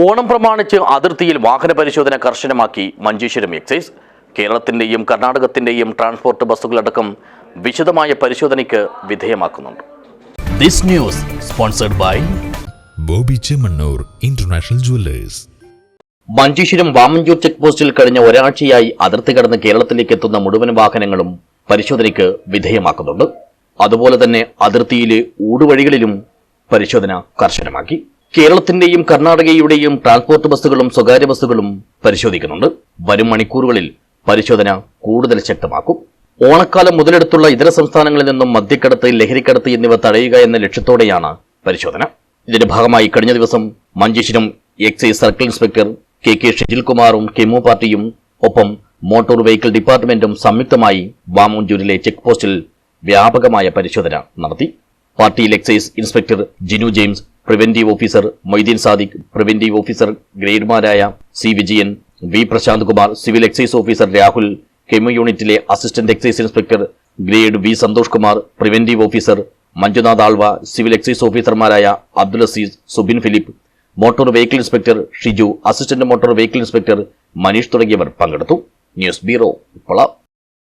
ഓണം പ്രമാണിച്ച് അതിർത്തിയിൽ വാഹന പരിശോധന കർശനമാക്കി മഞ്ചേശ്വരം എക്സൈസ്. കേരളത്തിന്റെയും കർണാടകത്തിന്റെയും ട്രാൻസ്പോർട്ട് ബസ്സുകളടക്കം വിശദമായ പരിശോധനയ്ക്ക് വിധേയമാക്കുന്നുണ്ട്. This news sponsored by Bobby Chemmanur international jewellers. Manjeshwaram Vamanjoor check പോസ്റ്റിൽ കഴിഞ്ഞ ഒരാഴ്ചയായി അതിർത്തി കടന്ന് കേരളത്തിലേക്ക് എത്തുന്ന മുഴുവൻ വാഹനങ്ങളും പരിശോധനയ്ക്ക് വിധേയമാക്കുന്നുണ്ട്. അതുപോലെ തന്നെ അതിർത്തിയിലെ ഊടുവഴികളിലും പരിശോധന കർശനമാക്കി. കേരളത്തിന്റെയും കർണാടകയുടെയും ട്രാൻസ്പോർട്ട് ബസ്സുകളും സ്വകാര്യ ബസ്സുകളും പരിശോധിക്കുന്നുണ്ട്. വരും മണിക്കൂറുകളിൽ പരിശോധന കൂടുതൽ ശക്തമാക്കും. ഓണക്കാലം മുതലെടുത്തുള്ള ഇതര സംസ്ഥാനങ്ങളിൽ നിന്നും മദ്യക്കടത്ത്, ലഹരിക്കടത്ത് എന്നിവ തടയുക എന്ന ലക്ഷ്യത്തോടെയാണ് പരിശോധന. ഇതിന്റെ ഭാഗമായി കഴിഞ്ഞ ദിവസം Manjeshwaram excise circle inspector K ഷിജിൽകുമാറും കെമു പാർട്ടിയും ഒപ്പം മോട്ടോർ വെഹിക്കിൾ ഡിപ്പാർട്ട്മെന്റും സംയുക്തമായി വാമഞ്ചൂരിലെ ചെക്ക് പോസ്റ്റിൽ വ്യാപകമായ പരിശോധന നടത്തി. പാർട്ടിയിൽ excise inspector Jinu James, preventive officer Moideen Sadiq, preventive officer ഗ്രേഡ്മാരായ C Vijayan, V Prashanth Kumar, civil excise officer Rahul, കെമു യൂണിറ്റിലെ assistant excise inspector grade V Santhosh Kumar, preventive officer Manjunath Alva, civil excise ഓഫീസർമാരായ Abdul Aziz, Subin Philip, motor vehicle inspector Shiju, assistant motor vehicle inspector Manish തുടങ്ങിയവർ പങ്കെടുത്തു. News bureau, Uppala.